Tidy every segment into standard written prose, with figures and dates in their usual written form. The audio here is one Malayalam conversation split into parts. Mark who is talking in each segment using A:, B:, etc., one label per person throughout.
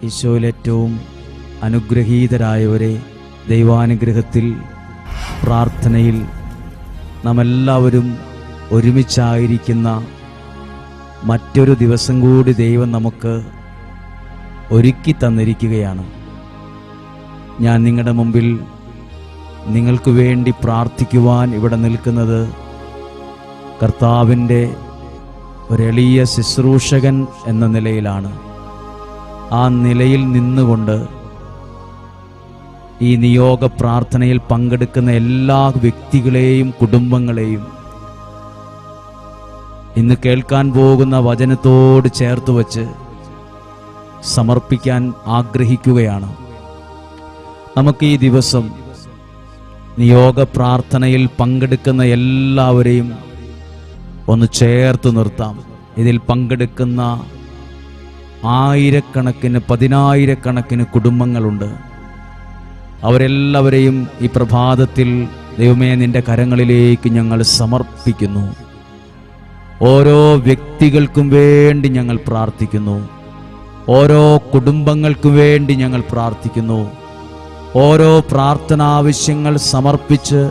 A: ഈശോയിൽ ഏറ്റവും അനുഗ്രഹീതരായവരെ, ദൈവാനുഗ്രഹത്തിൽ പ്രാർത്ഥനയിൽ നാം എല്ലാവരും ഒരുമിച്ചായിരിക്കുന്ന മറ്റൊരു ദിവസം കൂടി ദൈവം നമുക്ക് ഒരുക്കി തന്നിരിക്കുകയാണ്. ഞാൻ നിങ്ങളുടെ മുമ്പിൽ നിങ്ങൾക്ക് വേണ്ടി പ്രാർത്ഥിക്കുവാൻ ഇവിടെ നിൽക്കുന്നത് കർത്താവിൻ്റെ ഒരെളിയ ശുശ്രൂഷകൻ എന്ന നിലയിലാണ്. ആ നിലയിൽ നിന്നുകൊണ്ട് ഈ നിയോഗ പ്രാർത്ഥനയിൽ പങ്കെടുക്കുന്ന എല്ലാ വ്യക്തികളെയും കുടുംബങ്ങളെയും ഇന്ന് കേൾക്കാൻ പോകുന്ന വചനത്തോട് ചേർത്ത് വച്ച് സമർപ്പിക്കാൻ ആഗ്രഹിക്കുകയാണ്. നമുക്ക് ഈ ദിവസം നിയോഗ പ്രാർത്ഥനയിൽ പങ്കെടുക്കുന്ന എല്ലാവരെയും ഒന്ന് ചേർത്ത് നിർത്താം. ഇതിൽ പങ്കെടുക്കുന്ന ആയിരക്കണക്കിന് പതിനായിരക്കണക്കിന് കുടുംബങ്ങളുണ്ട്. അവരെല്ലാവരെയും ഈ പ്രഭാതത്തിൽ ദൈവമേ നിന്റെ കരങ്ങളിലേക്ക് ഞങ്ങൾ സമർപ്പിക്കുന്നു. ഓരോ വ്യക്തികൾക്കും വേണ്ടി ഞങ്ങൾ പ്രാർത്ഥിക്കുന്നു. ഓരോ കുടുംബങ്ങൾക്കും വേണ്ടി ഞങ്ങൾ പ്രാർത്ഥിക്കുന്നു. ഓരോ പ്രാർത്ഥനാവശ്യങ്ങൾ സമർപ്പിച്ച്,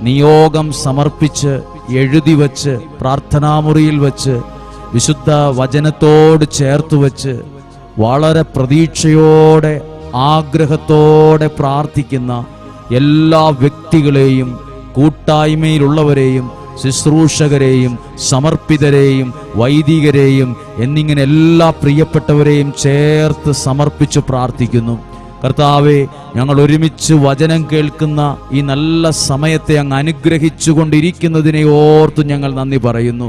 A: നിയോഗം സമർപ്പിച്ച്, എഴുതി വച്ച്, പ്രാർത്ഥനാമുറിയിൽ വച്ച്, വിശുദ്ധ വചനത്തോട് ചേർത്ത് വച്ച്, വളരെ പ്രതീക്ഷയോടെ ആഗ്രഹത്തോടെ പ്രാർത്ഥിക്കുന്ന എല്ലാ വ്യക്തികളെയും, കൂട്ടായ്മയിലുള്ളവരെയും, ശുശ്രൂഷകരെയും, സമർപ്പിതരെയും, വൈദികരെയും എന്നിങ്ങനെ എല്ലാ പ്രിയപ്പെട്ടവരെയും ചേർത്ത് സമർപ്പിച്ച് പ്രാർത്ഥിക്കുന്നു. കർത്താവെ, ഞങ്ങൾ ഒരുമിച്ച് വചനം കേൾക്കുന്ന ഈ നല്ല സമയത്തെ അങ്ങ് അനുഗ്രഹിച്ചു കൊണ്ടിരിക്കുന്നതിനെ ഓർത്ത് ഞങ്ങൾ നന്ദി പറയുന്നു.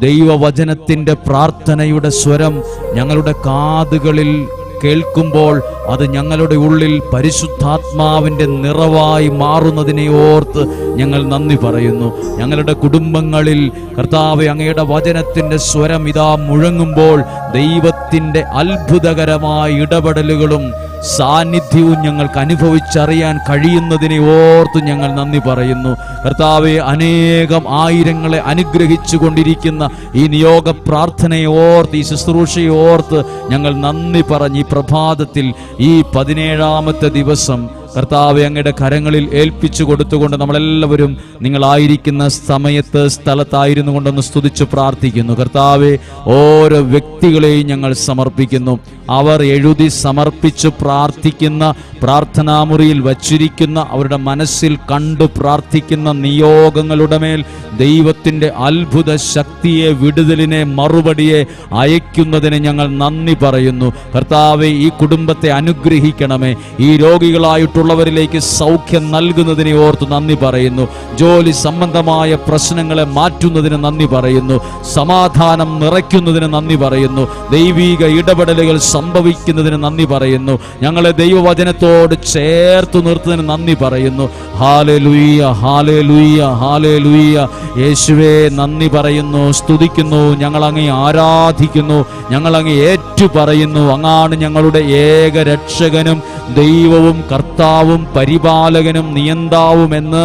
A: ദൈവവചനത്തിൻ്റെ പ്രാർത്ഥനയുടെ സ്വരം ഞങ്ങളുടെ കാതുകളിൽ കേൾക്കുമ്പോൾ അത് ഞങ്ങളുടെ ഉള്ളിൽ പരിശുദ്ധാത്മാവിൻ്റെ നിറവായി മാറുന്നതിനെ ഓർത്ത് ഞങ്ങൾ നന്ദി പറയുന്നു. ഞങ്ങളുടെ കുടുംബങ്ങളിൽ കർത്താവേ, അങ്ങയുടെ വചനത്തിൻ്റെ സ്വരം ഇതാ മുഴങ്ങുമ്പോൾ ദൈവത്തിൻ്റെ അത്ഭുതകരമായ ഇടപെടലുകളും സാന്നിധ്യവും ഞങ്ങൾക്ക് അനുഭവിച്ചറിയാൻ കഴിയുന്നതിനെ ഓർത്ത് ഞങ്ങൾ നന്ദി പറയുന്നു. കർത്താവെ, അനേകം ആയിരങ്ങളെ അനുഗ്രഹിച്ചു കൊണ്ടിരിക്കുന്ന ഈ നിയോഗ പ്രാർത്ഥനയെ ഓർത്ത്, ഈ ശുശ്രൂഷയെ ഓർത്ത് ഞങ്ങൾ നന്ദി പറഞ്ഞ് ഈ പ്രഭാതത്തിൽ ഈ 17ാമത്തെ ദിവസം കർത്താവെ അങ്ങയുടെ കരങ്ങളിൽ ഏൽപ്പിച്ചു കൊടുത്തുകൊണ്ട് നമ്മളെല്ലാവരും നിങ്ങളായിരിക്കുന്ന സമയത്ത്, സ്ഥലത്തായിരുന്നു കൊണ്ടൊന്ന് സ്തുതിച്ച് പ്രാർത്ഥിക്കുന്നു. കർത്താവെ, ഓരോ വ്യക്തികളെയും ഞങ്ങൾ സമർപ്പിക്കുന്നു. അവർ എഴുതി സമർപ്പിച്ച് പ്രാർത്ഥിക്കുന്ന, പ്രാർത്ഥനാമുറിയിൽ വച്ചിരിക്കുന്ന, അവരുടെ മനസ്സിൽ കണ്ടു പ്രാർത്ഥിക്കുന്ന നിയോഗങ്ങളുടെ മേൽ ദൈവത്തിൻ്റെ അത്ഭുത ശക്തിയെ, വിടുതലിനെ, മറുപടിയെ അയക്കുന്നതിന് ഞങ്ങൾ നന്ദി പറയുന്നു. കർത്താവെ, ഈ കുടുംബത്തെ അനുഗ്രഹിക്കണമേ. ഈ രോഗികളായിട്ടുള്ളവരിലേക്ക് സൗഖ്യം നൽകുന്നതിനെ ഓർത്ത് നന്ദി പറയുന്നു. ജോലി സംബന്ധമായ പ്രശ്നങ്ങളെ മാറ്റുന്നതിന് നന്ദി പറയുന്നു. സമാധാനം നിറയ്ക്കുന്നതിന് നന്ദി പറയുന്നു. ദൈവിക ഇടപെടലുകൾ സംഭവിക്കുന്നതിന് നന്ദി പറയുന്നു. ഞങ്ങളെ ദൈവവചനത്തോട് ചേർത്ത് നിർത്തുന്നതിന് നന്ദി പറയുന്നു. Hallelujah, hallelujah, hallelujah. യേശുവേ, നന്ദി പറയുന്നു, സ്തുതിക്കുന്നു. ഞങ്ങൾ അങ്ങേ ആരാധിക്കുന്നു, ഞങ്ങൾ അങ്ങേ ഏറ്റു പറയുന്നു. അങ്ങാണ് ഞങ്ങളുടെ ഏക രക്ഷകനും ദൈവവും കർത്താവും പരിപാലകനും നിയന്താവും എന്ന്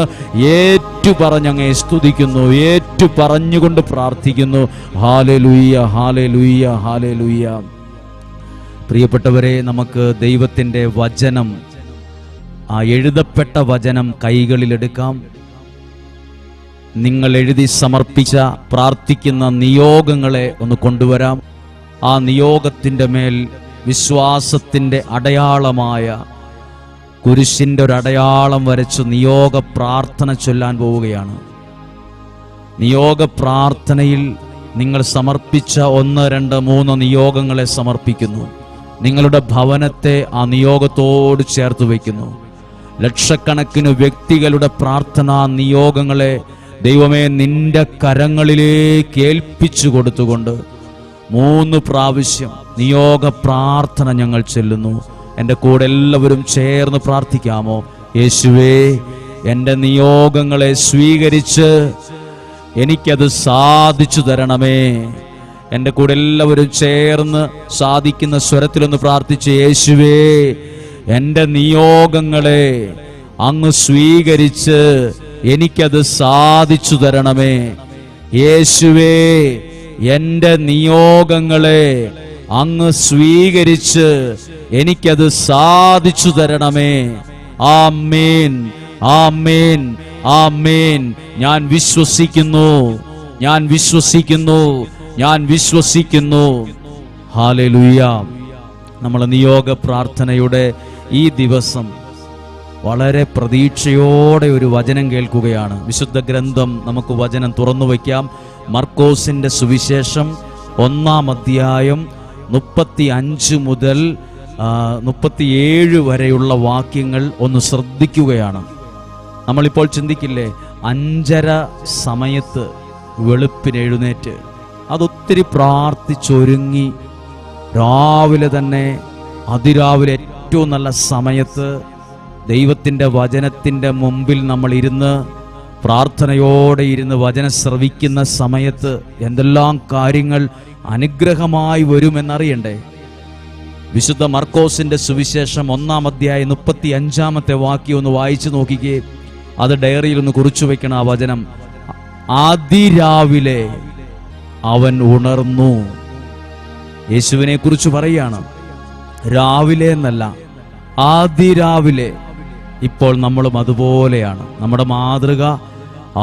A: ഏറ്റു പറഞ്ഞങ്ങേ സ്തുതിക്കുന്നു, ഏറ്റു പറഞ്ഞുകൊണ്ട് പ്രാർത്ഥിക്കുന്നു. Hallelujah, hallelujah, hallelujah. പ്രിയപ്പെട്ടവരെ, നമുക്ക് ദൈവത്തിൻ്റെ വചനം, ആ എഴുതപ്പെട്ട വചനം കൈകളിലെടുക്കാം. നിങ്ങൾ എഴുതി സമർപ്പിച്ച പ്രാർത്ഥിക്കുന്ന നിയോഗങ്ങളെ ഒന്ന് കൊണ്ടുവരാം. ആ നിയോഗത്തിൻ്റെ മേൽ വിശ്വാസത്തിൻ്റെ അടയാളമായ കുരിശിൻ്റെ ഒരു അടയാളം വരച്ച് നിയോഗ പ്രാർത്ഥന ചൊല്ലാൻ പോവുകയാണ്. നിയോഗ പ്രാർത്ഥനയിൽ നിങ്ങൾ സമർപ്പിച്ച 1, 2, 3 നിയോഗങ്ങളെ സമർപ്പിക്കുന്നു. നിങ്ങളുടെ ഭവനത്തെ ആ നിയോഗത്തോട് ചേർത്ത് വയ്ക്കുന്നു. ലക്ഷക്കണക്കിന് വ്യക്തികളുടെ പ്രാർത്ഥനാ നിയോഗങ്ങളെ ദൈവമേ നിന്റെ കരങ്ങളിലേക്ക് ഏൽപ്പിച്ചു കൊടുത്തുകൊണ്ട് 3 പ്രാവശ്യം നിയോഗ പ്രാർത്ഥന ഞങ്ങൾ ചൊല്ലുന്നു. എൻ്റെ കൂടെ എല്ലാവരും ചേർന്ന് പ്രാർത്ഥിക്കാമോ? യേശുവേ, എൻ്റെ നിയോഗങ്ങളെ സ്വീകരിച്ച് എനിക്കത് സാധിച്ചു തരണമേ. എൻ്റെ കൂടെ എല്ലാവരും ചേർന്ന് സാധിക്കുന്ന സ്വരത്തിലൊന്ന് പ്രാർത്ഥിച്ച്, യേശുവേ, എൻ്റെ നിയോഗങ്ങളെ അങ്ങ് സ്വീകരിച്ച് എനിക്കത് സാധിച്ചു തരണമേ. യേശുവേ, എൻ്റെ നിയോഗങ്ങളെ അങ്ങ് സ്വീകരിച്ച് എനിക്കത് സാധിച്ചു തരണമേ. ആമേൻ, ആമേൻ, ആമേൻ. ഞാൻ വിശ്വസിക്കുന്നു, ഞാൻ വിശ്വസിക്കുന്നു, ഞാൻ വിശ്വസിക്കുന്നു. ഹല്ലേലൂയ. നമ്മൾ നിയോഗ പ്രാർത്ഥനയുടെ ഈ ദിവസം വളരെ പ്രതീക്ഷയോടെ ഒരു വചനം കേൾക്കുകയാണ്. വിശുദ്ധ ഗ്രന്ഥം നമുക്ക് വചനം തുറന്നു വയ്ക്കാം. മർക്കോസിന്റെ സുവിശേഷം 1-ാം അധ്യായം 35 മുതൽ 37 വരെയുള്ള വാക്യങ്ങൾ ഒന്ന് ശ്രദ്ധിക്കുകയാണ്. നമ്മളിപ്പോൾ ചിന്തിക്കില്ലേ, 5:30 സമയത്ത് വെളുപ്പിന് എഴുന്നേറ്റ് അതൊത്തിരി പ്രാർത്ഥിച്ചൊരുങ്ങി രാവിലെ തന്നെ അതിരാവിലെ ഏറ്റവും നല്ല സമയത്ത് ദൈവത്തിൻ്റെ വചനത്തിൻ്റെ മുമ്പിൽ നമ്മൾ ഇരുന്ന് പ്രാർത്ഥനയോടെ ഇരുന്ന് വചനം ശ്രവിക്കുന്ന സമയത്ത് എന്തെല്ലാം കാര്യങ്ങൾ അനുഗ്രഹമായി വരുമെന്നറിയണ്ടേ? വിശുദ്ധ മർക്കോസിന്റെ സുവിശേഷം 1-ാം അധ്യായം 35-ാമത്തെ വാക്യം ഒന്ന് വായിച്ചു നോക്കിക്കേ. അത് ഡയറിയിൽ ഒന്ന് കുറിച്ചു വെക്കണം. ആ വചനം, അതിരാവിലെ അവൻ ഉണർന്നു. യേശുവിനെ കുറിച്ച് പറയാണ്. രാവിലെ എന്നല്ല, അതിരാവിലെ. ഇപ്പോൾ നമ്മളും അതുപോലെയാണ്. നമ്മുടെ മാതൃക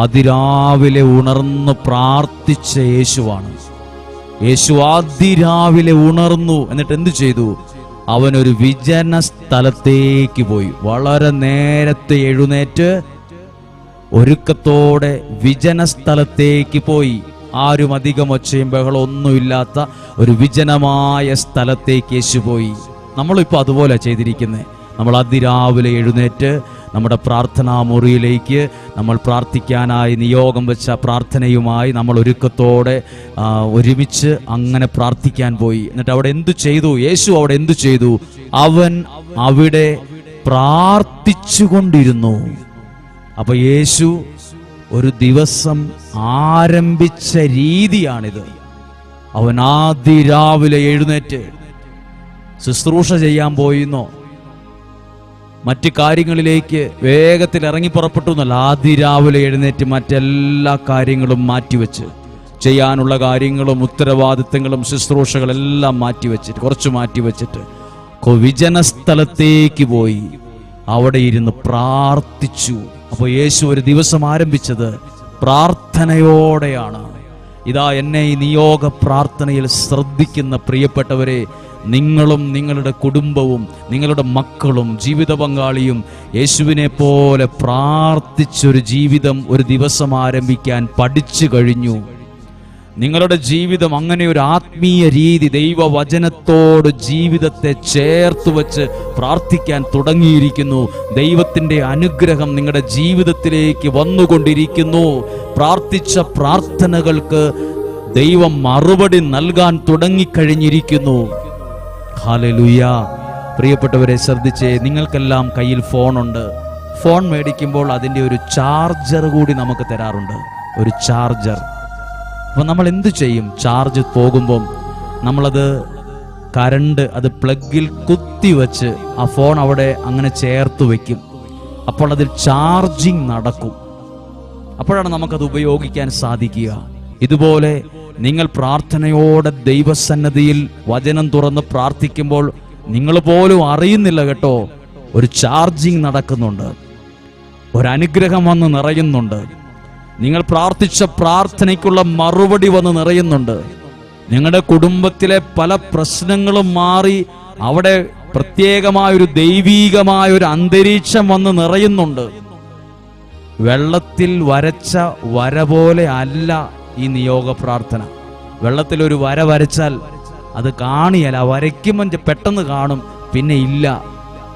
A: അതിരാവിലെ ഉണർന്ന് പ്രാർത്ഥിച്ച യേശുവാണ്. യേശു അതിരാവിലെ ഉണർന്നു. എന്നിട്ട് എന്തു ചെയ്തു? അവനൊരു വിജന സ്ഥലത്തേക്ക് പോയി. വളരെ നേരത്തെ എഴുന്നേറ്റ് ഒരുക്കത്തോടെ വിജന സ്ഥലത്തേക്ക് പോയി. ആരും അധികം ഒച്ചയും ബഹളം ഒന്നുമില്ലാത്ത ഒരു വിജനമായ സ്ഥലത്തേക്ക് യേശു പോയി. നമ്മളിപ്പോൾ അതുപോലെ ചെയ്തിരിക്കുന്നത്. നമ്മൾ അതിരാവിലെ എഴുന്നേറ്റ് നമ്മുടെ പ്രാർത്ഥനാ മുറിയിലേക്ക് നമ്മൾ പ്രാർത്ഥിക്കാനായി നിയോഗം വെച്ച പ്രാർത്ഥനയുമായി നമ്മൾ ഒരുക്കത്തോടെ ഒരുമിച്ച് അങ്ങനെ പ്രാർത്ഥിക്കാൻ പോയി. എന്നിട്ട് അവിടെ എന്തു ചെയ്തു? യേശു അവിടെ എന്തു ചെയ്തു? അവൻ അവിടെ പ്രാർത്ഥിച്ചുകൊണ്ടിരുന്നു. അപ്പൊ യേശു ഒരു ദിവസം ആരംഭിച്ച രീതിയാണിത്. അവൻ അതിരാവിലെ എഴുന്നേറ്റ് ശുശ്രൂഷ ചെയ്യാൻ പോയിന്നോ, മറ്റു കാര്യങ്ങളിലേക്ക് വേഗത്തിൽ ഇറങ്ങി പുറപ്പെട്ടു എന്നല്ല. അതിരാവിലെ എഴുന്നേറ്റ് മറ്റെല്ലാ കാര്യങ്ങളും മാറ്റിവെച്ച്, ചെയ്യാനുള്ള കാര്യങ്ങളും ഉത്തരവാദിത്തങ്ങളും ശുശ്രൂഷകളെല്ലാം മാറ്റിവെച്ചിട്ട്, കുറച്ച് മാറ്റിവെച്ചിട്ട് വിജന സ്ഥലത്തേക്ക് പോയി അവിടെ ഇരുന്ന് പ്രാർത്ഥിച്ചു. അപ്പോൾ യേശു ഒരു ദിവസം ആരംഭിച്ചത് പ്രാർത്ഥനയോടെയാണ്. ഇതാ എന്നെ ഈ നിയോഗ പ്രാർത്ഥനയിൽ ശ്രദ്ധിക്കുന്ന പ്രിയപ്പെട്ടവരെ, നിങ്ങളും നിങ്ങളുടെ കുടുംബവും നിങ്ങളുടെ മക്കളും ജീവിത പങ്കാളിയും യേശുവിനെ പോലെ പ്രാർത്ഥിച്ചൊരു ജീവിതം ഒരു ദിവസം ആരംഭിക്കാൻ പഠിച്ചു കഴിഞ്ഞു. നിങ്ങളുടെ ജീവിതം അങ്ങനെ ഒരു ആത്മീയ രീതി, ദൈവവചനത്തോട് ജീവിതത്തെ ചേർത്ത് വെച്ച് പ്രാർത്ഥിക്കാൻ തുടങ്ങിയിരിക്കുന്നു. ദൈവത്തിൻ്റെ അനുഗ്രഹം നിങ്ങളുടെ ജീവിതത്തിലേക്ക് വന്നുകൊണ്ടിരിക്കുന്നു. പ്രാർത്ഥിച്ച പ്രാർത്ഥനകൾക്ക് ദൈവം മറുപടി നൽകാൻ തുടങ്ങിക്കഴിഞ്ഞിരിക്കുന്നു. ഹല്ലേലൂയ. പ്രിയപ്പെട്ടവരെ ശ്രദ്ധിച്ചേ, നിങ്ങൾക്കെല്ലാം കയ്യിൽ ഫോണുണ്ട്. ഫോൺ മേടിക്കുമ്പോൾ അതിൻ്റെ ഒരു ചാർജർ കൂടി നമുക്ക് തരാറുണ്ട്, ഒരു ചാർജർ. അപ്പം നമ്മൾ എന്തു ചെയ്യും? ചാർജ് പോകുമ്പം നമ്മളത് അത് പ്ലഗിൽ കുത്തിവെച്ച് ആ ഫോൺ അവിടെ അങ്ങനെ ചേർത്ത് വയ്ക്കും. അപ്പോൾ അതിൽ ചാർജിങ് നടക്കും. അപ്പോഴാണ് നമുക്കത് ഉപയോഗിക്കാൻ സാധിക്കുക. ഇതുപോലെ നിങ്ങൾ പ്രാർത്ഥനയോടെ ദൈവസന്നിധിയിൽ വചനം തുറന്ന് പ്രാർത്ഥിക്കുമ്പോൾ നിങ്ങൾ പോലും അറിയുന്നില്ല കേട്ടോ, ഒരു ചാർജിങ് നടക്കുന്നുണ്ട്, ഒരനുഗ്രഹം വന്ന് നിറയുന്നുണ്ട്. നിങ്ങൾ പ്രാർത്ഥിച്ച പ്രാർത്ഥനയ്ക്കുള്ള മറുപടി വന്ന് നിറയുന്നുണ്ട്. നിങ്ങളുടെ കുടുംബത്തിലെ പല പ്രശ്നങ്ങളും മാറി അവിടെ പ്രത്യേകമായൊരു ദൈവീകമായ ഒരു അന്തരീക്ഷം വന്ന് നിറയുന്നുണ്ട്. വെള്ളത്തിൽ വരച്ച വര പോലെ അല്ല ഈ നിയോഗ പ്രാർത്ഥന. വെള്ളത്തിൽ ഒരു വര വരച്ചാൽ അത് കാണിയല്ല, വരയ്ക്കുമ്പോൾ പെട്ടെന്ന് കാണും, പിന്നെ ഇല്ല.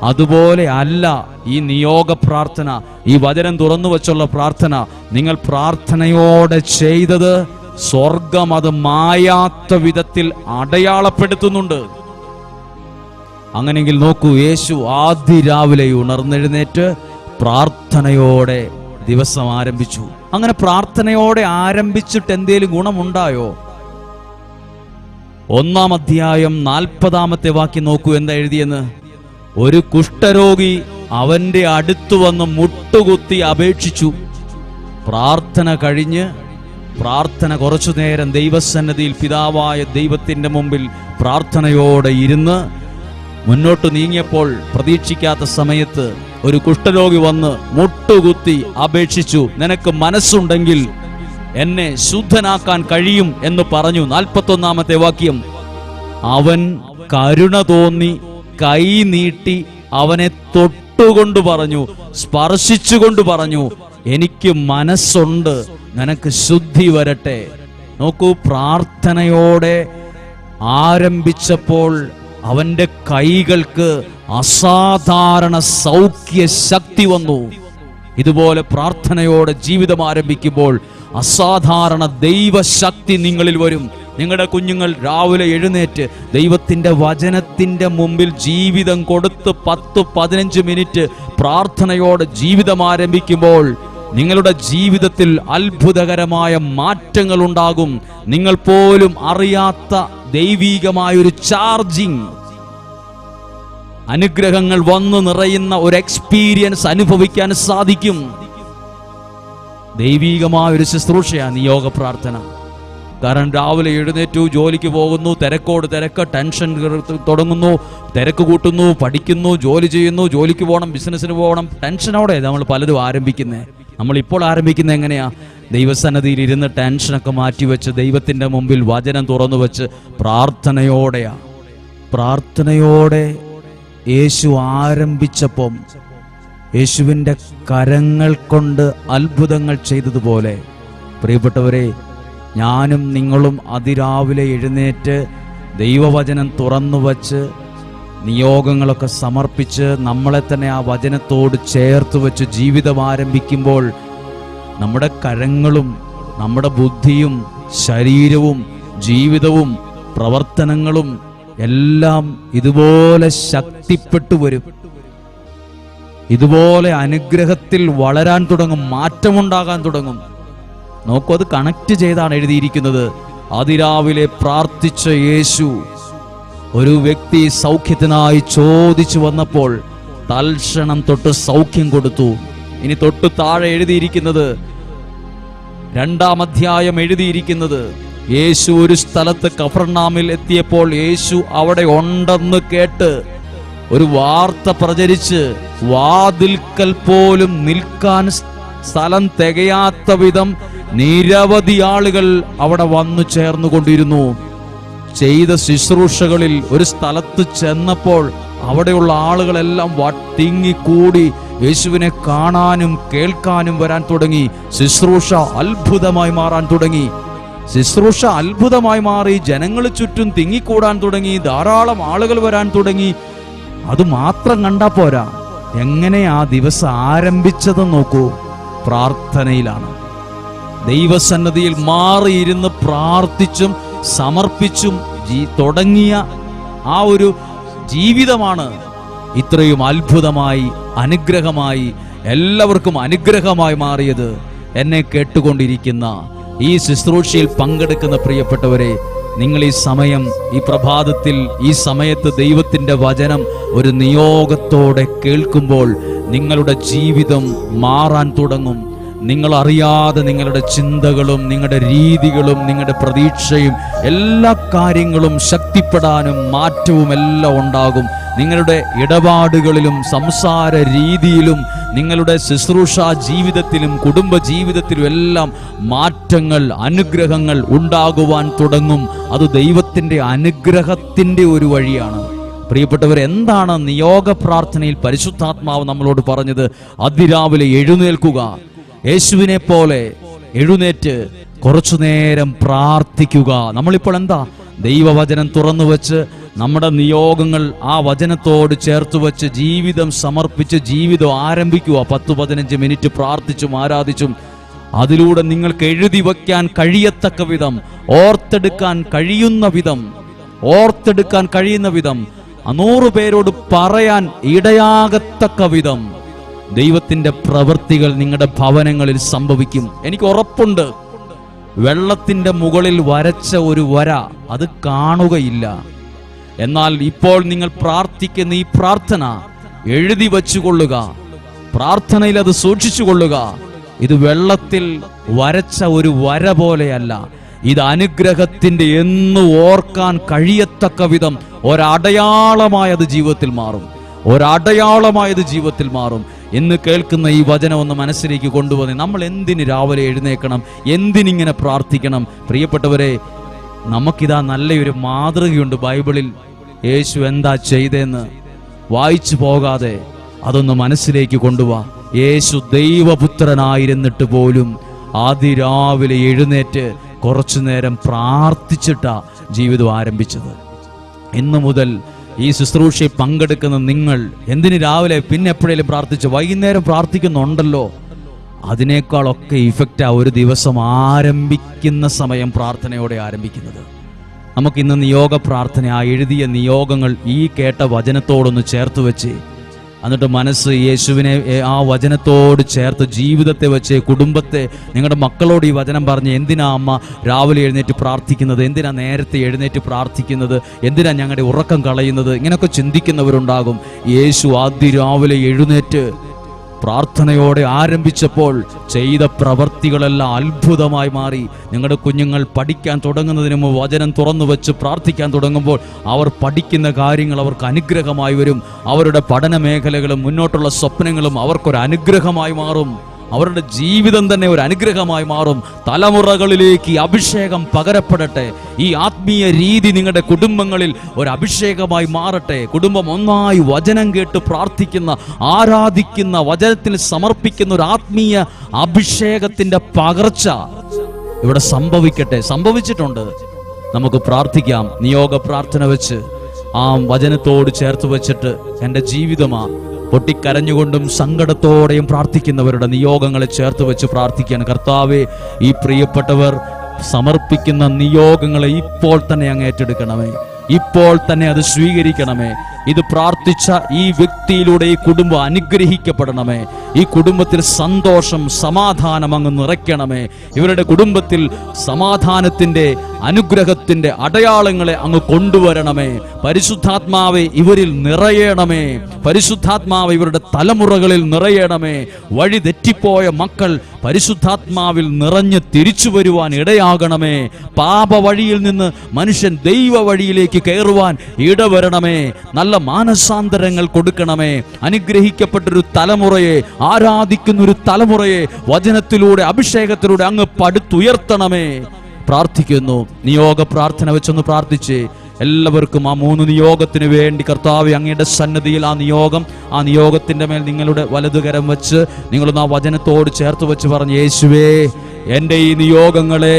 A: അതുപോലെ അല്ല ഈ നിയോഗ പ്രാർത്ഥന, ഈ വചനം തുറന്നു വച്ചുള്ള പ്രാർത്ഥന. നിങ്ങൾ പ്രാർത്ഥനയോടെ ചെയ്തത് സ്വർഗം അത് മായാത്ത വിധത്തിൽ അടയാളപ്പെടുത്തുന്നുണ്ട്. അങ്ങനെയെങ്കിൽ നോക്കൂ, യേശു ആദ്യ രാവിലെ ഉണർന്നെഴുന്നേറ്റ് പ്രാർത്ഥനയോടെ ദിവസം ആരംഭിച്ചു. അങ്ങനെ പ്രാർത്ഥനയോടെ ആരംഭിച്ചിട്ട് എന്തേലും ഗുണമുണ്ടായോ? 1-ാം അധ്യായം 40-ാമത്തെ വാക്യം നോക്കൂ, എന്താ എഴുതിയെന്ന്. ഒരു കുഷ്ഠരോഗി അവന്റെ അടുത്തു വന്ന് മുട്ടുകുത്തി അപേക്ഷിച്ചു. പ്രാർത്ഥന കഴിഞ്ഞ് പ്രാർത്ഥന കുറച്ചു നേരം ദൈവസന്നിധിയിൽ പിതാവായ ദൈവത്തിൻ്റെ മുമ്പിൽ പ്രാർത്ഥനയോടെ ഇരുന്ന് മുന്നോട്ട് നീങ്ങിയപ്പോൾ പ്രതീക്ഷിക്കാത്ത സമയത്ത് ഒരു കുഷ്ഠരോഗി വന്ന് മുട്ടുകുത്തി അപേക്ഷിച്ചു, നിനക്ക് മനസ്സുണ്ടെങ്കിൽ എന്നെ ശുദ്ധനാക്കാൻ കഴിയും എന്ന് പറഞ്ഞു. 41-ാമത്തെ വാക്യം, അവൻ കരുണ തോന്നി കൈ നീട്ടി അവനെ തൊട്ടുകൊണ്ട് പറഞ്ഞു, സ്പർശിച്ചുകൊണ്ട് പറഞ്ഞു, എനിക്ക് മനസ്സുണ്ട്, നിനക്ക് ശുദ്ധി വരട്ടെ. നോക്കൂ, പ്രാർത്ഥനയോടെ ആരംഭിച്ചപ്പോൾ അവന്റെ കൈകൾക്ക് അസാധാരണ സൗഖ്യ ശക്തി വന്നു. ഇതുപോലെ പ്രാർത്ഥനയോടെ ജീവിതം ആരംഭിക്കുമ്പോൾ അസാധാരണ ദൈവശക്തി നിങ്ങളിൽ വരും. നിങ്ങളുടെ കുഞ്ഞുങ്ങൾ രാവിലെ എഴുന്നേറ്റ് ദൈവത്തിന്റെ വചനത്തിന്റെ മുമ്പിൽ ജീവിതം കൊടുത്ത് 10-15 മിനിറ്റ് പ്രാർത്ഥനയോടെ ജീവിതം ആരംഭിക്കുമ്പോൾ നിങ്ങളുടെ ജീവിതത്തിൽ അത്ഭുതകരമായ മാറ്റങ്ങൾ ഉണ്ടാകും. നിങ്ങൾ പോലും അറിയാത്ത ദൈവീകമായൊരു ചാർജിങ്, അനുഗ്രഹങ്ങൾ വന്നു നിറയുന്ന ഒരു എക്സ്പീരിയൻസ് അനുഭവിക്കാൻ സാധിക്കും. ദൈവീകമായൊരു ശുശ്രൂഷയാണ് നിയോഗ പ്രാർത്ഥന. കാരണം രാവിലെ എഴുന്നേറ്റു, ജോലിക്ക് പോകുന്നു, തിരക്കോട് തിരക്ക്, ടെൻഷൻ തുടങ്ങുന്നു, തിരക്ക് കൂട്ടുന്നു, പഠിക്കുന്നു, ജോലി ചെയ്യുന്നു, ജോലിക്ക് പോകണം, ബിസിനസ്സിന് പോകണം, ടെൻഷനോടെ നമ്മൾ പലരും ആരംഭിക്കുന്നത്. നമ്മളിപ്പോൾ ആരംഭിക്കുന്നത് എങ്ങനെയാ? ദൈവസന്നിധിയിൽ ഇരുന്ന് ടെൻഷനൊക്കെ മാറ്റിവെച്ച് ദൈവത്തിൻ്റെ മുമ്പിൽ വചനം തുറന്നു വെച്ച് പ്രാർത്ഥനയോടെയാ. പ്രാർത്ഥനയോടെ യേശു ആരംഭിച്ചപ്പം യേശുവിൻ്റെ കരങ്ങൾ കൊണ്ട് അത്ഭുതങ്ങൾ ചെയ്തതുപോലെ പ്രിയപ്പെട്ടവരെ, ഞാനും നിങ്ങളും അതിരാവിലെ എഴുന്നേറ്റ് ദൈവവചനം തുറന്നു വച്ച് നിയോഗങ്ങളൊക്കെ സമർപ്പിച്ച് നമ്മളെ തന്നെ ആ വചനത്തോട് ചേർത്ത് വെച്ച് ജീവിതം ആരംഭിക്കുമ്പോൾ നമ്മുടെ കരങ്ങളും നമ്മുടെ ബുദ്ധിയും ശരീരവും ജീവിതവും പ്രവർത്തനങ്ങളും എല്ലാം ഇതുപോലെ ശക്തിപ്പെട്ടു വരും. ഇതുപോലെ അനുഗ്രഹത്തിൽ വളരാൻ തുടങ്ങും, മാറ്റമുണ്ടാകാൻ തുടങ്ങും. നോക്കൂ, അത് കണക്ട് ചെയ്താണ് എഴുതിയിരിക്കുന്നത്. അതിരാവിലെ പ്രാർത്ഥിച്ച യേശു ഒരു വ്യക്തി സൗഖ്യത്തിനായി ചോദിച്ചു വന്നപ്പോൾ തൽക്ഷണം തൊട്ട് സൗഖ്യം കൊടുത്തു. ഇനി തൊട്ട് താഴെ എഴുതിയിരിക്കുന്നത്, 2-ാം അധ്യായം എഴുതിയിരിക്കുന്നത്, യേശു ഒരു സ്ഥലത്ത് കഫർനാമിൽ എത്തിയപ്പോൾ യേശു അവിടെ ഉണ്ടെന്ന് കേട്ട് ഒരു വാർത്ത പ്രചരിച്ച് വാതിൽക്കൽ പോലും നിൽക്കാൻ സ്ഥലം തികയാത്ത വിധം നിരവധി ആളുകൾ അവിടെ വന്നു ചേർന്നുകൊണ്ടിരുന്നു. ചെയ്ത ശുശ്രൂഷകളിൽ ഒരു സ്ഥലത്ത് ചെന്നപ്പോൾ അവിടെയുള്ള ആളുകളെല്ലാം തിങ്ങിക്കൂടി യേശുവിനെ കാണാനും കേൾക്കാനും വരാൻ തുടങ്ങി. ശുശ്രൂഷ അത്ഭുതമായി മാറാൻ തുടങ്ങി. ശുശ്രൂഷ അത്ഭുതമായി മാറി. ജനങ്ങൾ ചുറ്റും തിങ്ങിക്കൂടാൻ തുടങ്ങി. ധാരാളം ആളുകൾ വരാൻ തുടങ്ങി. അത് മാത്രം കണ്ടാ പോരാ, എങ്ങനെ ആ ദിവസം ആരംഭിച്ചതെന്ന് നോക്കൂ. പ്രാർത്ഥനയിലാണ്. ദൈവസന്നിധിയിൽ മാറിയിരുന്ന് പ്രാർത്ഥിച്ചും സമർപ്പിച്ചും തുടങ്ങിയ ആ ഒരു ജീവിതമാണ് ഇത്രയും അത്ഭുതമായി, അനുഗ്രഹമായി, എല്ലാവർക്കും അനുഗ്രഹമായി മാറിയത്. എന്നെ കേട്ടുകൊണ്ടിരിക്കുന്ന ഈ ശുശ്രൂഷയിൽ പങ്കെടുക്കുന്ന പ്രിയപ്പെട്ടവരെ, നിങ്ങൾ ഈ സമയം, ഈ പ്രഭാതത്തിൽ, ഈ സമയത്ത് ദൈവത്തിൻ്റെ വചനം ഒരു നിയോഗത്തോടെ കേൾക്കുമ്പോൾ നിങ്ങളുടെ ജീവിതം മാറാൻ തുടങ്ങും. നിങ്ങൾ അറിയാതെ നിങ്ങളുടെ ചിന്തകളും നിങ്ങളുടെ രീതികളും നിങ്ങളുടെ പ്രതീക്ഷയും എല്ലാ കാര്യങ്ങളും ശക്തിപ്പെടാനും മാറ്റവും എല്ലാം ഉണ്ടാകും. നിങ്ങളുടെ ഇടപാടുകളിലും സംസാര രീതിയിലും നിങ്ങളുടെ ശുശ്രൂഷ ജീവിതത്തിലും കുടുംബ ജീവിതത്തിലും എല്ലാം മാറ്റങ്ങൾ, അനുഗ്രഹങ്ങൾ ഉണ്ടാകുവാൻ തുടങ്ങും. അത് ദൈവത്തിൻ്റെ അനുഗ്രഹത്തിൻ്റെ ഒരു വഴിയാണ്. പ്രിയപ്പെട്ടവർ, എന്താണ് നിയോഗ പ്രാർത്ഥനയിൽ പരിശുദ്ധാത്മാവ് നമ്മളോട് പറഞ്ഞത്? അതിരാവിലെ എഴുന്നേൽക്കുക, യേശുവിനെ പോലെ എഴുന്നേറ്റ് കുറച്ചു നേരം പ്രാർത്ഥിക്കുക. നമ്മളിപ്പോൾ എന്താ? ദൈവവചനം തുറന്നു വെച്ച് നമ്മുടെ നിയോഗങ്ങൾ ആ വചനത്തോട് ചേർത്ത് വെച്ച് ജീവിതം സമർപ്പിച്ച് ജീവിതം ആരംഭിക്കുക. 10-15 മിനിറ്റ് പ്രാർത്ഥിച്ചും ആരാധിച്ചും അതിലൂടെ നിങ്ങൾക്ക് എഴുതി വയ്ക്കാൻ കഴിയത്തക്ക വിധം, ഓർത്തെടുക്കാൻ കഴിയുന്ന വിധം 100 പേരോട് പറയാൻ ഇടയാകത്തക്ക വിധം ദൈവത്തിന്റെ പ്രവൃത്തികൾ നിങ്ങളുടെ ഭവനങ്ങളിൽ സംഭവിക്കും. എനിക്ക് ഉറപ്പുണ്ട്, വെള്ളത്തിന്റെ മുകളിൽ വരച്ച ഒരു വര അത് കാണുകയില്ല. എന്നാൽ ഇപ്പോൾ നിങ്ങൾ പ്രാർത്ഥിക്കുന്ന ഈ പ്രാർത്ഥന എഴുതി വച്ചുകൊള്ളുക, പ്രാർത്ഥനയിൽ അത് സൂക്ഷിച്ചുകൊള്ളുക. ഇത് വെള്ളത്തിൽ വരച്ച ഒരു വര പോലെയല്ല. ഇത് അനുഗ്രഹത്തിന്റെ എന്ന് ഓർക്കാൻ കഴിയത്തക്ക വിധം ഒരടയാളമായത് ജീവിതത്തിൽ മാറും. ഒരടയാളമായത് ജീവിതത്തിൽ മാറും. എന്ന് കേൾക്കുന്ന ഈ വചനം ഒന്ന് മനസ്സിലേക്ക് കൊണ്ടുവന്ന് നമ്മൾ എന്തിന് രാവിലെ എഴുന്നേൽക്കണം, എന്തിനിങ്ങനെ പ്രാർത്ഥിക്കണം? പ്രിയപ്പെട്ടവരെ, നമുക്കിതാ നല്ലൊരു മാതൃകയുണ്ട് ബൈബിളിൽ. യേശു എന്താ ചെയ്തതെന്ന് വായിച്ചു പോകാതെ അതൊന്ന് മനസ്സിലേക്ക് കൊണ്ടുപോവാ. യേശു ദൈവപുത്രനായിരുന്നിട്ട് പോലും അതിരാവിലെ എഴുന്നേറ്റ് കുറച്ചു നേരം പ്രാർത്ഥിച്ചിട്ടാ ജീവിതം ആരംഭിച്ചത്. ഇന്നു മുതൽ ഈ ശുശ്രൂഷയിൽ പങ്കെടുക്കുന്ന നിങ്ങൾ എന്തിന് രാവിലെ പിന്നെ എപ്പോഴേലും പ്രാർത്ഥിച്ച് വൈകുന്നേരം പ്രാർത്ഥിക്കുന്നുണ്ടല്ലോ, അതിനേക്കാളൊക്കെ ഇഫക്റ്റാ ഒരു ദിവസം ആരംഭിക്കുന്ന സമയം പ്രാർത്ഥനയോടെ ആരംഭിക്കുന്നത്. നമുക്കിന്ന് നിയോഗ പ്രാർത്ഥന, ആ എഴുതിയ നിയോഗങ്ങൾ ഈ കേട്ട വചനത്തോടൊന്ന് ചേർത്ത് വെച്ച്, എന്നിട്ട് മനസ്സ് യേശുവിനെ ആ വചനത്തോട് ചേർത്ത് ജീവിതത്തെ വെച്ച്, കുടുംബത്തെ, നിങ്ങളുടെ മക്കളോട് ഈ വചനം പറഞ്ഞ്, എന്തിനാ അമ്മ രാവിലെ എഴുന്നേറ്റ് പ്രാർത്ഥിക്കുന്നത്, എന്തിനാ നേരത്തെ എഴുന്നേറ്റ് പ്രാർത്ഥിക്കുന്നത്, എന്തിനാ ഞങ്ങളുടെ ഉറക്കം കളയുന്നത്, ഇങ്ങനെയൊക്കെ ചിന്തിക്കുന്നവരുണ്ടാകും. യേശു ആദ്യ രാവിലെ എഴുന്നേറ്റ് പ്രാർത്ഥനയോടെ ആരംഭിച്ചപ്പോൾ ചെയ്ത പ്രവർത്തികളെല്ലാം അത്ഭുതമായി മാറി. നിങ്ങളുടെ കുഞ്ഞുങ്ങൾ പഠിക്കാൻ തുടങ്ങുന്നതിന് മുമ്പ് വചനം തുറന്നു വെച്ച് പ്രാർത്ഥിക്കാൻ തുടങ്ങുമ്പോൾ അവർ പഠിക്കുന്ന കാര്യങ്ങൾ അവർക്ക് അനുഗ്രഹമായി വരും. അവരുടെ പഠന മേഖലകളും മുന്നോട്ടുള്ള സ്വപ്നങ്ങളും അവർക്കൊരു അനുഗ്രഹമായി മാറും. അവരുടെ ജീവിതം തന്നെ ഒരു അനുഗ്രഹമായി മാറും. തലമുറകളിലേക്ക് ഈ അഭിഷേകം പകരപ്പെടട്ടെ. ഈ ആത്മീയ രീതി നിങ്ങളുടെ കുടുംബങ്ങളിൽ ഒരു അഭിഷേകമായി മാറട്ടെ. കുടുംബം ഒന്നായി വചനം കേട്ട് പ്രാർത്ഥിക്കുന്ന, ആരാധിക്കുന്ന, വചനത്തിൽ സമർപ്പിക്കുന്ന ഒരു ആത്മീയ അഭിഷേകത്തിന്റെ പകർച്ച ഇവിടെ സംഭവിക്കട്ടെ. സംഭവിച്ചിട്ടുണ്ട്. നമുക്ക് പ്രാർത്ഥിക്കാം. നിയോഗ പ്രാർത്ഥന വെച്ച് ആ വചനത്തോട് ചേർത്ത് വെച്ചിട്ട്, എൻ്റെ ജീവിതമാ പൊട്ടിക്കരഞ്ഞുകൊണ്ടും സങ്കടത്തോടെയും പ്രാർത്ഥിക്കുന്നവരുടെ നിയോഗങ്ങളെ ചേർത്ത് വെച്ച് പ്രാർത്ഥിക്കാൻ. കർത്താവേ, ഈ പ്രിയപ്പെട്ടവർ സമർപ്പിക്കുന്ന നിയോഗങ്ങളെ ഇപ്പോൾ തന്നെ അങ്ങ് ഏറ്റെടുക്കണമേ. ഇപ്പോൾ തന്നെ അത് സ്വീകരിക്കണമേ. ഇത് പ്രാർത്ഥിച്ച ഈ വ്യക്തിയിലൂടെ ഈ കുടുംബം അനുഗ്രഹിക്കപ്പെടണമേ. ഈ കുടുംബത്തിൽ സന്തോഷം, സമാധാനം അങ്ങ് നിറയ്ക്കണമേ. ഇവരുടെ കുടുംബത്തിൽ സമാധാനത്തിന്റെ, അനുഗ്രഹത്തിന്റെ അടയാളങ്ങളെ അങ്ങ് കൊണ്ടുവരണമേ. പരിശുദ്ധാത്മാവെ ഇവരിൽ നിറയണമേ. പരിശുദ്ധാത്മാവ് ഇവരുടെ തലമുറകളിൽ നിറയണമേ. വഴി തെറ്റിപ്പോയ മക്കൾ പരിശുദ്ധാത്മാവിൽ നിറഞ്ഞ് തിരിച്ചു വരുവാൻ ഇടയാകണമേ. പാപ വഴിയിൽ നിന്ന് മനുഷ്യൻ ദൈവ വഴിയിലേക്ക് കയറുവാൻ ഇടവരണമേ. നല്ല മാനസാന്തരങ്ങൾ കൊടുക്കണമേ. അനുഗ്രഹിക്കപ്പെട്ടൊരു തലമുറയെ, ആരാധിക്കുന്നൊരു തലമുറയെ വചനത്തിലൂടെ, അഭിഷേകത്തിലൂടെ അങ്ങ് പടുത്തുയർത്തണമേ. പ്രാർത്ഥിക്കുന്നു. നിയോഗ പ്രാർത്ഥന വെച്ചൊന്ന് പ്രാർത്ഥിച്ച് എല്ലാവർക്കും ആ 3 നിയോഗത്തിന് വേണ്ടി കർത്താവേ അങ്ങയുടെ സന്നിധിയിൽ ആ നിയോഗത്തിന്റെ മേൽ നിങ്ങളുടെ വലതുകരം വെച്ച് നിങ്ങളൊന്ന് ആ വചനത്തോട് ചേർത്ത് വെച്ച് പറഞ്ഞ്, യേശുവേ, എൻ്റെ ഈ നിയോഗങ്ങളെ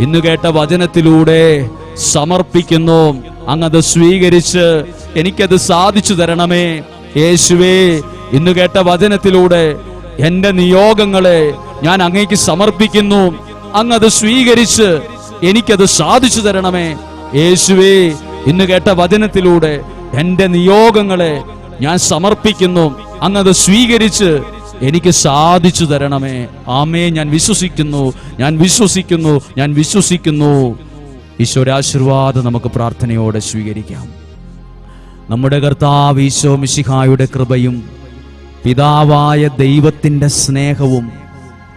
A: ഇന്ന് കേട്ട വചനത്തിലൂടെ സമർപ്പിക്കുന്നു. അങ്ങത് സ്വീകരിച്ച് എനിക്കത് സാധിച്ചു തരണമേ. യേശുവേ, ഇന്ന് കേട്ട വചനത്തിലൂടെ എൻ്റെ നിയോഗങ്ങളെ ഞാൻ അങ്ങേക്ക് സമർപ്പിക്കുന്നു. അങ്ങത് സ്വീകരിച്ച് എനിക്കത് സാധിച്ചു തരണമേ. യേശുവേ, ഇന്ന് കേട്ട വചനത്തിലൂടെ എൻ്റെ നിയോഗങ്ങളെ ഞാൻ സമർപ്പിക്കുന്നു. അങ്ങത് സ്വീകരിച്ച് എനിക്ക് സാധിച്ചു തരണമേ. ആമേ. ഞാൻ വിശ്വസിക്കുന്നു, ഞാൻ വിശ്വസിക്കുന്നു, ഞാൻ വിശ്വസിക്കുന്നു. ഈശോരാശീർവാദം നമുക്ക് പ്രാർത്ഥനയോടെ സ്വീകരിക്കാം. നമ്മുടെ കർത്താവ് ഈശോ മിശിഹായുടെ കൃപയും പിതാവായ ദൈവത്തിൻ്റെ സ്നേഹവും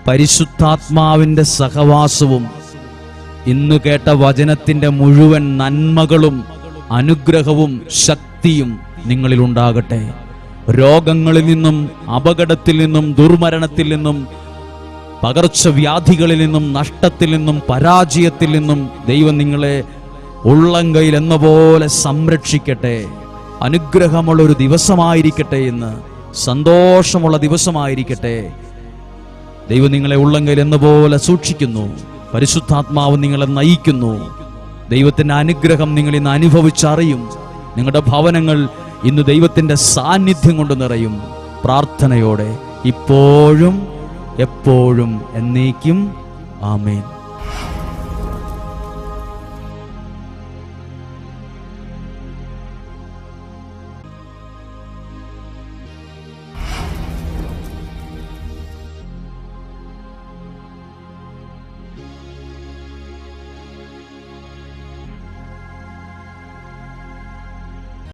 A: പരിശുദ്ധാത്മാവിൻ്റെ സഹവാസവും ഇന്ന് കേട്ട വചനത്തിൻ്റെ മുഴുവൻ നന്മകളും അനുഗ്രഹവും ശക്തിയും നിങ്ങളിൽ ഉണ്ടാകട്ടെ. രോഗങ്ങളിൽ നിന്നും, അപകടത്തിൽ നിന്നും, ദുർമരണത്തിൽ നിന്നും, പകർച്ചവ്യാധികളിൽ നിന്നും, നഷ്ടത്തിൽ നിന്നും, പരാജയത്തിൽ നിന്നും ദൈവം നിങ്ങളെ ഉള്ളംകൈയിൽ എന്ന പോലെ സംരക്ഷിക്കട്ടെ. അനുഗ്രഹമുള്ള ഒരു ദിവസമായിരിക്കട്ടെ. ഇന്ന് സന്തോഷമുള്ള ദിവസമായിരിക്കട്ടെ. ദൈവം നിങ്ങളെ ഉള്ളംകൈയിൽ എന്ന പോലെ സൂക്ഷിക്കുന്നു. പരിശുദ്ധാത്മാവ് നിങ്ങളെ നയിക്കുന്നു. ദൈവത്തിൻ്റെ അനുഗ്രഹം നിങ്ങൾ ഇന്ന് അനുഭവിച്ചറിയും. നിങ്ങളുടെ ഭവനങ്ങൾ ഇന്ന് ദൈവത്തിൻ്റെ സാന്നിധ്യം കൊണ്ട് നിറയും. പ്രാർത്ഥനയോടെ ഇപ്പോഴും എപ്പോഴും എന്നേക്കും. ആമേൻ.